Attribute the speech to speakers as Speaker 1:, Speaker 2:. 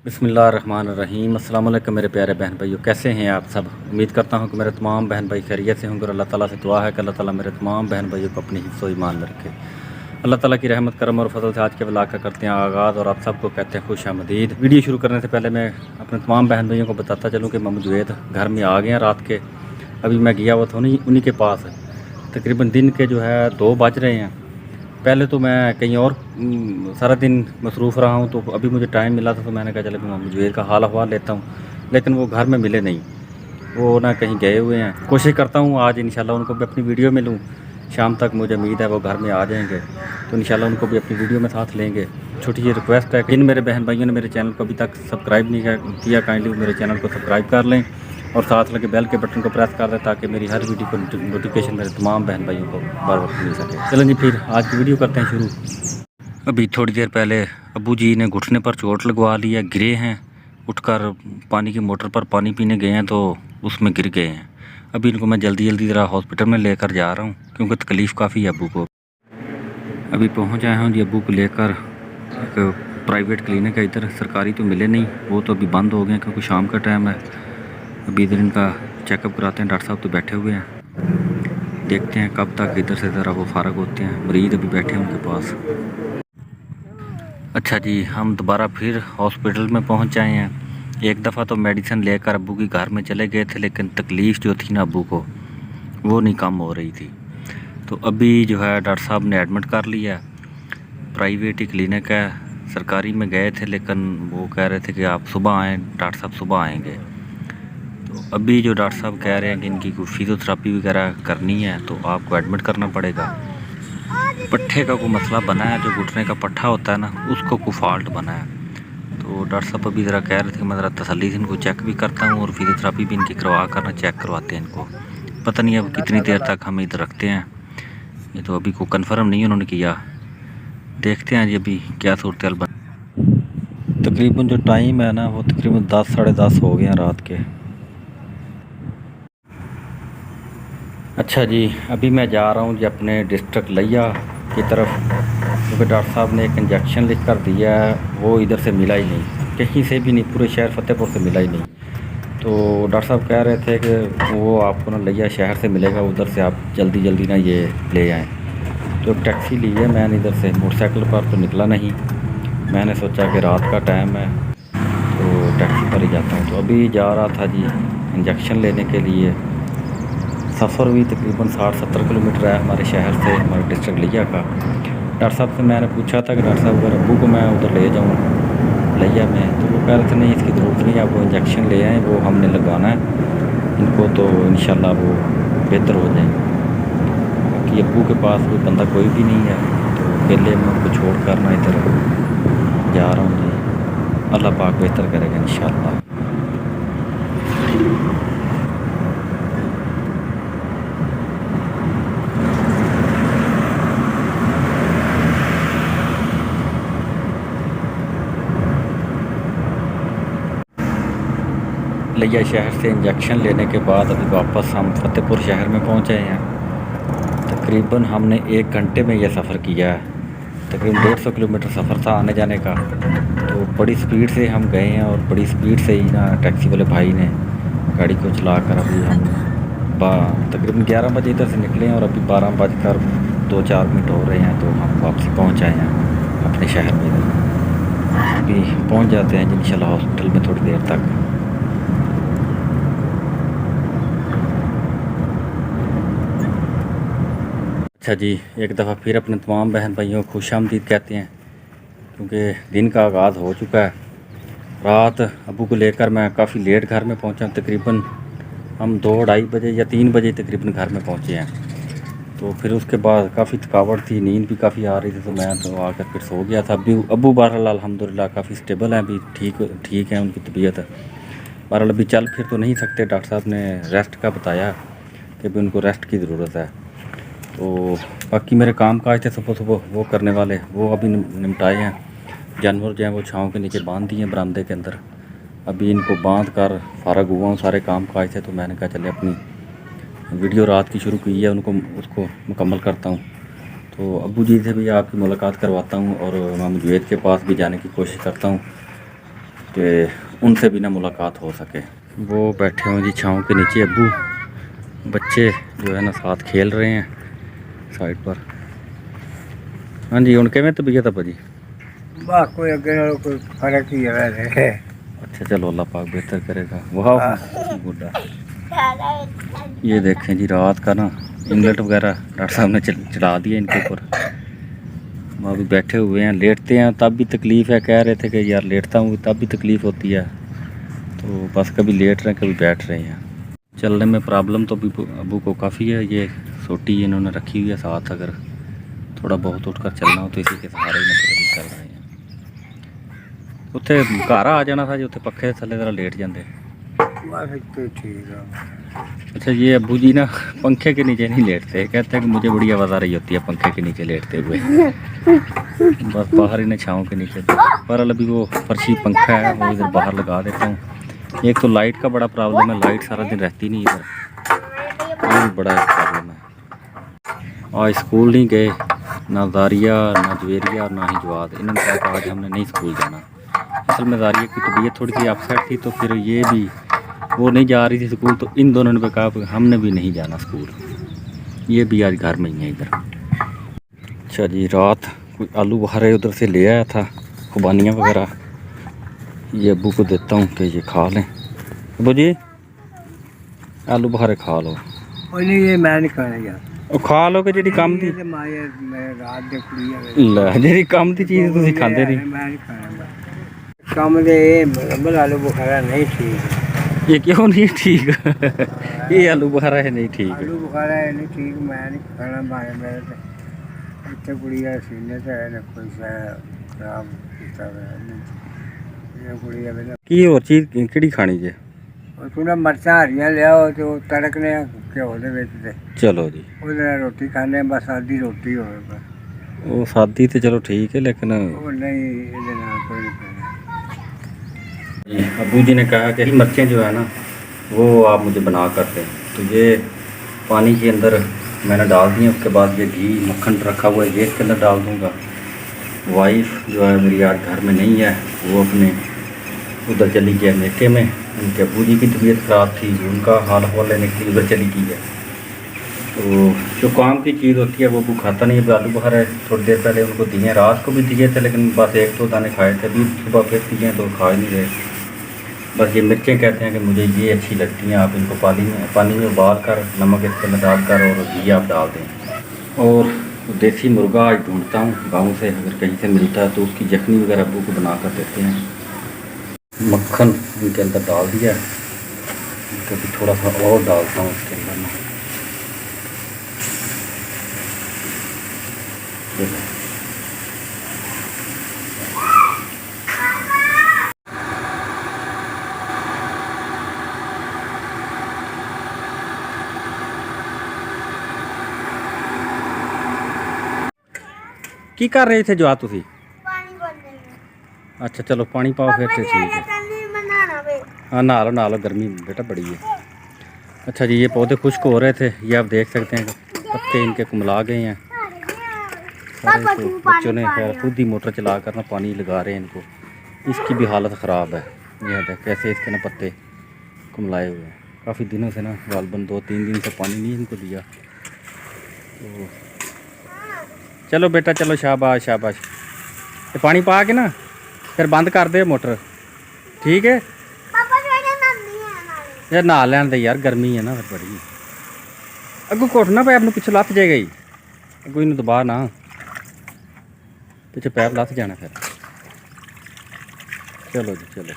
Speaker 1: बिस्मिल्लाहिर्रहमानिर्रहीम। अस्सलाम वालेकुम मेरे प्यारे बहन भाइयों, कैसे हैं आप सब। उम्मीद करता हूं कि मेरे तमाम बहन भाई खैरियत से होंगे और अल्लाह ताला से दुआ है कि अल्लाह ताला मेरे तमाम बहन भाइयों को अपनी हिफ्ज़ व ईमान में रखे। अल्लाह ताला की रहमत करम और फजल से आज के व्लॉग का करते हैं आगाज़ और आप सबको कहते हैं खुश आमदीद। वीडियो शुरू करने से पहले मैं अपने तमाम बहन भाइयों को बताता चलूँ कि मम्मू जुवैद घर में आ गए हैं रात के। अभी मैं गया हुआ था उन्हीं के पास, तकरीबन दिन के जो है 2 बज रहे हैं। पहले तो मैं कहीं और सारा दिन मसरूफ़ रहा हूँ, तो अभी मुझे टाइम मिला था तो मैंने कहा चले मैं जुबैर का हाल अहवाल लेता हूँ, लेकिन वो घर में मिले नहीं। वो ना कहीं गए हुए हैं। कोशिश करता हूँ आज इंशाल्लाह उनको भी अपनी वीडियो में लूँ। शाम तक मुझे उम्मीद है वो घर में आ जाएंगे, तो इंशाल्लाह उनको भी अपनी वीडियो में साथ लेंगे। छोटी सी रिक्वेस्ट है कि जिन मेरे बहन भाइयों ने मेरे चैनल को अभी तक सब्सक्राइब नहीं किया, काइंडली मेरे चैनल को सब्सक्राइब कर लें और साथ लगे बेल के बटन को प्रेस कर दें ताकि मेरी हर वीडियो को नोटिफिकेशन मेरे तमाम बहन भाइयों को बार बार मिल सके। चलें जी फिर आज की वीडियो करते हैं शुरू। अभी थोड़ी देर पहले अबू जी ने घुटने पर चोट लगवा लिया, गिरे हैं। उठकर पानी की मोटर पर पानी पीने गए हैं तो उसमें गिर गए हैं। अभी इनको मैं जल्दी जल्दी हॉस्पिटल में लेकर जा रहा हूँ क्योंकि तकलीफ़ काफ़ी है अबू को। अभी पहुँच आया हूँ जी अबू को लेकर। एक प्राइवेट क्लिनिक है इधर, सरकारी तो मिले नहीं, वो तो अभी बंद हो गए क्योंकि शाम का टाइम है। अभी इधर इनका चेकअप कराते हैं। डॉक्टर साहब तो बैठे हुए हैं, देखते हैं कब तक इधर से ज़रा वो फ़ारग होते हैं। मरीज़ अभी बैठे हैं उनके पास। अच्छा जी, हम दोबारा फिर हॉस्पिटल में पहुंच आए हैं। एक दफ़ा तो मेडिसिन लेकर अब्बू की घर में चले गए थे, लेकिन तकलीफ़ जो थी ना अब्बू को वो नहीं कम हो रही थी। तो अभी जो है डॉक्टर साहब ने एडमिट कर लिया। प्राइवेट ही क्लिनिक है, सरकारी में गए थे लेकिन वो कह रहे थे कि आप सुबह आएँ, डॉक्टर साहब सुबह आएँगे। तो अभी जो डॉक्टर साहब कह रहे हैं कि इनकी कोई फिजियोथेरेपी वगैरह करनी है तो आपको एडमिट करना पड़ेगा। पट्ठे का कोई मसला बना है, जो घुटने का पट्ठा होता है ना उसको कोई फॉल्ट बना है। तो डॉक्टर साहब अभी ज़रा कह रहे थे कि मैं ज़रा तसल्ली से इनको चेक भी करता हूँ और फिजियोथेरेपी भी इनकी करवा कर ना चेक करवाते हैं इनको। पता नहीं अब कितनी देर तक हम इधर रखते हैं, ये तो अभी को कंफर्म नहीं उन्होंने किया। देखते हैं जी अभी क्या सूरत हाल बन। तकरीबन जो टाइम है ना वो तकरीबन 10 साढ़े 10 हो गए हैं रात के। अच्छा जी, अभी मैं जा रहा हूँ जी अपने डिस्ट्रिक्ट लिया की तरफ, क्योंकि डॉक्टर साहब ने एक इंजेक्शन लिख कर दिया है, वो इधर से मिला ही नहीं, कहीं से भी नहीं, पूरे शहर फतेहपुर से मिला ही नहीं। तो डॉक्टर साहब कह रहे थे कि वो आपको ना लिया शहर से मिलेगा, उधर से आप जल्दी जल्दी ना ये ले आएँ। तो एक टैक्सी ली है मैंने इधर से, मोटरसाइकिल पर तो निकला नहीं। मैंने सोचा कि रात का टाइम है तो टैक्सी पर ही जाता हूँ। तो अभी जा रहा था जी इंजेक्शन लेने के लिए। सफ़र भी तकरीबन 60-70 किलोमीटर है हमारे शहर से, हमारे डिस्ट्रिक्ट लिया का। डॉक्टर साहब से मैंने पूछा था कि डॉक्टर साहब अगर अब्बू को मैं उधर ले जाऊँ लिया में, तो वो कह रहे थे नहीं इसकी ज़रूरत नहीं है, आप वो इंजेक्शन ले आएँ, वो हमने लगवाना है इनको, तो इंशाल्लाह वो बेहतर हो जाए। बाकी अब्बू के पास कोई बंदा कोई भी नहीं है, तो अकेले मैं उनको छोड़ कर ना इधर जा रहा हूँ जी। अल्लाह पाक बेहतर करेगा इंशाल्लाह। लिया शहर से इंजेक्शन लेने के बाद अभी वापस हम फतेहपुर शहर में पहुँचे हैं। तकरीबन हमने 1 घंटे में यह सफ़र किया है। तकरीबन 150 किलोमीटर सफ़र था आने जाने का। तो बड़ी स्पीड से हम गए हैं और बड़ी स्पीड से ही ना टैक्सी वाले भाई ने गाड़ी को चलाकर अभी हम तकरीबन 11 बजे इधर से निकले हैं और अभी 12:02-4 हो रहे हैं, तो हम वापसी पहुँच आए हैं अपने शहर में। अभी पहुँच जाते हैं इंशाल्लाह हॉस्पिटल में थोड़ी देर तक। अच्छा जी, एक दफ़ा फिर अपने तमाम बहन भाइयों को खुशामदीद कहते हैं, क्योंकि दिन का आगाज़ हो चुका है। रात अबू को लेकर मैं काफ़ी लेट घर में पहुंचा, तकरीबन हम 2-2:30 बजे या 3 बजे तकरीबन घर में पहुंचे हैं। तो फिर उसके बाद काफ़ी थकावट थी, नींद भी काफ़ी आ रही थी, तो मैं तो आकर फिर सो गया था। अबू बहरहाल अल्हम्दुलिल्लाह काफ़ी स्टेबल हैं, अभी ठीक है उनकी तबीयत। बहरहाल अभी चल फिर तो नहीं सकते, डॉक्टर साहब ने रेस्ट का बताया कि अभी उनको रेस्ट की ज़रूरत है। तो बाकी मेरे काम काज थे सुबह सुबह वो करने वाले, वो अभी निपटाए हैं। जानवर जो हैं वो छाँव के नीचे बांध दिए हैं बरामदे के अंदर। अभी इनको बांध कर फारग हुआ हूँ, सारे काम काज थे, तो मैंने कहा चले अपनी वीडियो रात की शुरू की है उसको मुकम्मल करता हूँ। तो अब्बू जी से भी आपकी मुलाकात करवाता हूँ और इमाम जुवैद के पास भी जाने की कोशिश करता हूँ। कि उनसे भी ना मुलाकात हो सके। वो बैठे हों जी छाँव के नीचे, अब्बू बच्चे जो है ना साथ खेल रहे हैं साइड पर। हाँ जी, उनके में तबीयत है जी
Speaker 2: कोई अगे कोई फर्क ही है।
Speaker 1: अच्छा चलो अल्लाह पाक बेहतर करेगा। वाह गुड्डा, ये देखें जी रात का ना इंगलेट वगैरह डॉक्टर साहब ने चढ़ा दिया इनके ऊपर। वो अभी बैठे हुए हैं, लेटते हैं तब भी तकलीफ़ है। कह रहे थे कि यार लेटता हूँ तब भी तकलीफ़ होती है, तो बस कभी लेट रहे हैं कभी बैठ रहे हैं। चलने में प्रॉब्लम तो अबू को काफ़ी है। ये सोटी इन्होंने रखी हुई है साथ, अगर थोड़ा बहुत उठकर चलना हो तो इसी के सहारे में फिर चल रहे हैं। उत्थे घर आ जाना था जी, उत्थे पखे थले जरा लेट जाते। अच्छा, ये अब्बू जी ना पंखे के नीचे नहीं लेटते, कहते हैं कि मुझे बड़ी आवाज़ आ रही होती है पंखे के नीचे लेटते हुए। बस बाहर इन्हें छाँव के नीचे, पर अभी वो फर्शी पंखा है वो इधर बाहर लगा देता हूँ। एक तो लाइट का बड़ा प्रॉब्लम है, लाइट सारा दिन रहती नहीं इधर, ये भी बड़ा प्रॉब्लम है। आज स्कूल नहीं गए, ना दारिया ना जवेरिया और ना ही जवाद। इन्होंने कहा कि आज हमने नहीं स्कूल जाना। असल में दारिया की तबीयत थोड़ी सी अपसेट थी, तो फिर ये भी वो नहीं जा रही थी स्कूल, तो इन दोनों ने कहा हमने भी नहीं जाना स्कूल। ये भी आज घर में ही है इधर। अच्छा जी, रात कोई आलू बुखारे उधर से ले आया था, खुबानियाँ वगैरह, ये अब्बू को देता हूँ कि ये खा लें। अब्बू जी आलू बुखारे खा लो।
Speaker 2: नहीं ये मैं नहीं खाना यार,
Speaker 1: ਉਹ ਖਾ ਲਓ ਕਿ ਜਿਹੜੀ ਕੰਮ ਦੀ
Speaker 2: रात दे कुड़ी
Speaker 1: ਲੈ ਜਿਹੜੀ ਕੰਮ ਦੀ ਚੀਜ਼ ਤੁਸੀਂ ਖਾਂਦੇ ਨਹੀਂ।
Speaker 2: मैं नहीं खाना कम दे आलू बुखारा नहीं ठीक।
Speaker 1: ये क्यों नहीं ठीक? ये आलू बुखारा है नहीं ठीक।
Speaker 2: आलू बुखारा है नहीं ठीक, मैं नहीं खाना। भाई मेरे तो इतने कुड़िया सीने से है ना कोई सा खराब किया ये कुड़िया में
Speaker 1: की और चीज़ किहड़ी खानी जे?
Speaker 2: थोड़ा मरचा हरियाँ लियाओ तो तड़कने घ्यो दे विच ते
Speaker 1: चलो जी,
Speaker 2: ਉਹਦੇ ਨਾਲ रोटी खाने, बस सादी रोटी होवे बस।
Speaker 1: वो सादी तो चलो ठीक है, लेकिन
Speaker 2: वो नहीं ਇਹਦੇ ਨਾਲ कोई नहीं खाना।
Speaker 1: जी अब्बू जी ने कहा कि मिर्चें जो है ना वो आप मुझे बना कर दें, तो ये पानी के अंदर मैंने डाल दिए। उसके बाद ये घी मक्खन रखा हुआ है ये इसके अंदर डाल दूँगा। वाइफ जो है मेरी आज घर में नहीं है, वो अपने उधर चली गई है मेके में। उनके अब्बू जी की तबीयत ख़राब थी, उनका हाल हवाल लेने के लिए उधर चली गई है। तो जो काम की चीज़ होती है वो अब्बू खाता नहीं है। आलू बुखारा थोड़ी देर पहले उनको दिए, रात को भी दिए थे, लेकिन बस एक दो दाने खाए थे। अभी सुबह फिर दिए तो खा ही नहीं रहे। बस ये मिर्चें कहते हैं कि मुझे ये अच्छी लगती हैं, आप इनको पानी में उबाल कर नमक इसके अंदर डाल कर और घी आप डाल दें। और देसी मुर्गा आज ढूंढता हूँ गाँव से, अगर कहीं से मिलता है तो उसकी जखनी वगैरह अब्बू को बना कर देते हैं। मक्खन इनके अंदर डाल दिया, कभी थोड़ा सा और डालता हूँ इसके अंदर में। की कर रहे थे जो आ तुसी? अच्छा चलो पानी पाओ फिर तो ठीक है। हाँ नहा लो गर्मी बेटा बड़ी है। अच्छा जी, ये पौधे खुश्क हो रहे थे, ये आप देख सकते हैं पत्ते इनके कुमला गए हैं सारे। तो बच्चों ने खैर खुद ही मोटर चला कर ना पानी लगा रहे हैं इनको। इसकी भी हालत ख़राब है, यह देख कैसे इसके ना पत्ते कुमलाए हुए हैं। काफ़ी दिनों से ना गालबन 2-3 दिन से पानी नहीं इनको दिया। तो चलो बेटा चलो, शाबाश शाबाश। ये पानी पा के ना फिर बंद कर दे मोटर, ठीक है? यार नहा लैन दे यार, गर्मी है ना फिर बड़ी। अगू घुटना पैप में पिछले लथ जाएगा ही, अगू इन दबा ना पिछले पैप लथ जाना फिर। चलो जी चलो।